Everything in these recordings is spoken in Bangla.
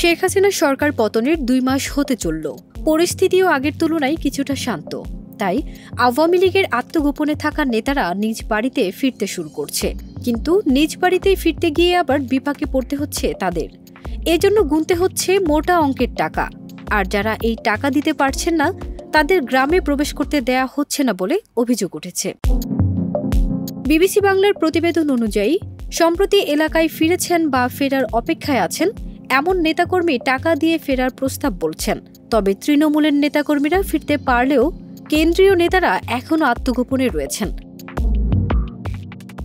শেখ হাসিনার সরকার পতনের ২ মাস হতে চলল। পরিস্থিতিও আগের তুলনায় কিছুটা শান্ত। তাই আওয়ামী লীগের আত্মগোপনে থাকা নেতারা নিজ বাড়িতে ফিরতে শুরু করছে। কিন্তু নিজ বাড়িতেই ফিরতে গিয়ে আবার বিপাকে পড়তে হচ্ছে তাদের। এজন্য গুনতে হচ্ছে মোটা অঙ্কের টাকা। আর যারা এই টাকা দিতে পারছেন না, তাদের গ্রামে প্রবেশ করতে দেয়া হচ্ছে না বলে অভিযোগ উঠেছে। বিবিসি বাংলার প্রতিবেদন অনুযায়ী সম্প্রতি এলাকায় ফিরেছেন বা ফেরার অপেক্ষায় আছেন এমন নেতাকর্মী টাকা দিয়ে ফেরার প্রস্তাব বলছেন। তবে তৃণমূলের নেতাকর্মীরা ফিরতে পারলেও কেন্দ্রীয় নেতারা এখনও আত্মগোপনে রয়েছেন।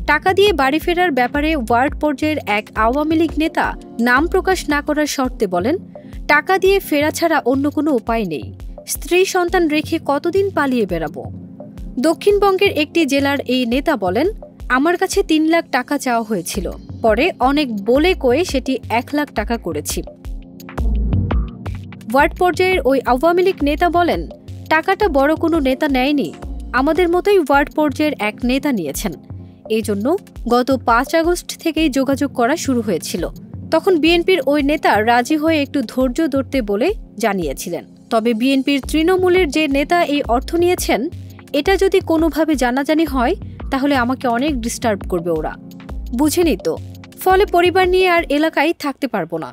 টাকা দিয়ে বাড়ি ফেরার ব্যাপারে ওয়ার্ড পর্যায়ের এক আওয়ামী লীগ নেতা নাম প্রকাশ না করার শর্তে বলেন, টাকা দিয়ে ফেরা ছাড়া অন্য কোনো উপায় নেই। স্ত্রী সন্তান রেখে কতদিন পালিয়ে বেড়াবো। দক্ষিণবঙ্গের একটি জেলার এই নেতা বলেন, আমার কাছে ৩ লাখ টাকা চাওয়া হয়েছিল, পরে অনেক বলে কয়ে সেটি ১ লাখ টাকা করেছি। ওয়ার্ড পর্যায়ের ওই আওয়ামী লীগ নেতা বলেন, টাকাটা বড় কোনো নেতা নেয়নি, আমাদের মতোই ওয়ার্ড পর্যায়ের এক নেতা নিয়েছেন। এই জন্য গত ৫ আগস্ট থেকেই যোগাযোগ করা শুরু হয়েছিল। তখন বিএনপির ওই নেতা রাজি হয়ে একটু ধৈর্য ধরতে বলে জানিয়েছিলেন। তবে বিএনপির তৃণমূলের যে নেতা এই অর্থ নিয়েছেন, এটা যদি কোনোভাবে জানাজানি হয় তাহলে আমাকে অনেক ডিস্টার্ব করবে ওরা, বুঝেনি তো। ফলে পরিবার নিয়ে আর এলাকায় থাকতে পারবো না।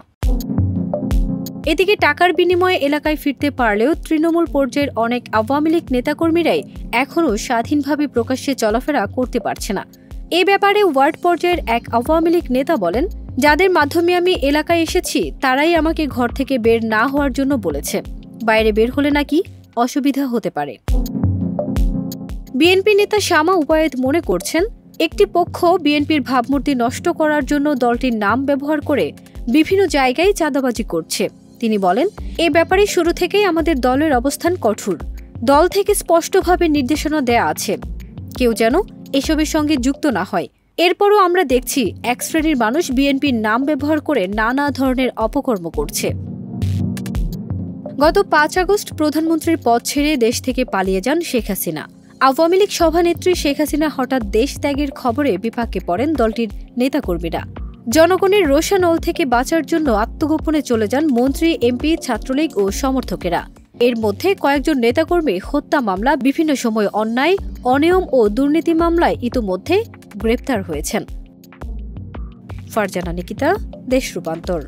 এদিকে টাকার বিনিময়ে এলাকায় ফিরতে পারলেও তৃণমূল পর্যায়ের অনেক আওয়ামী লীগ নেতাকর্মীরাই এখনও স্বাধীনভাবে প্রকাশ্যে চলাফেরা করতে পারছে না। এ ব্যাপারে ওয়ার্ড পর্যায়ের এক আওয়ামী লীগ নেতা বলেন, যাদের মাধ্যমে আমি এলাকায় এসেছি তারাই আমাকে ঘর থেকে বের না হওয়ার জন্য বলেছে। বাইরে বের হলে নাকি অসুবিধা হতে পারে। বিএনপি নেতা শামা উবায়েদ মনে করছেন, একটি পক্ষ বিএনপির ভাবমূর্তি নষ্ট করার জন্য দলটির নাম ব্যবহার করে বিভিন্ন জায়গায় চাঁদাবাজি করছে। তিনি বলেন, এ ব্যাপারে শুরু থেকেই আমাদের দলের অবস্থান কঠোর। দল থেকে স্পষ্টভাবে নির্দেশনা দেয়া আছে, কেউ যেন এসবের সঙ্গে যুক্ত না হয়। এরপরও আমরা দেখছি এক শ্রেণীর মানুষ বিএনপির নাম ব্যবহার করে নানা ধরনের অপকর্ম করছে। গত ৫ আগস্ট প্রধানমন্ত্রীর পদ ছেড়ে দেশ থেকে পালিয়ে যান শেখ হাসিনা। আওয়ামী লীগ সভানেত্রী শেখ হাসিনা হঠাৎ দেশ ত্যাগের খবরে বিপাকে পড়েন দলটির নেতাকর্মীরা। জনগণের রোষানল থেকে বাঁচার জন্য আত্মগোপনে চলে যান মন্ত্রী, এমপি, ছাত্রলীগ ও সমর্থকেরা। এর মধ্যে কয়েকজন নেতাকর্মী হত্যা মামলা, বিভিন্ন সময় অন্যায়, অনিয়ম ও দুর্নীতি মামলায় ইতোমধ্যে গ্রেপ্তার হয়েছেন। ফারজানা নিকিতা, দেশ রূপান্তর।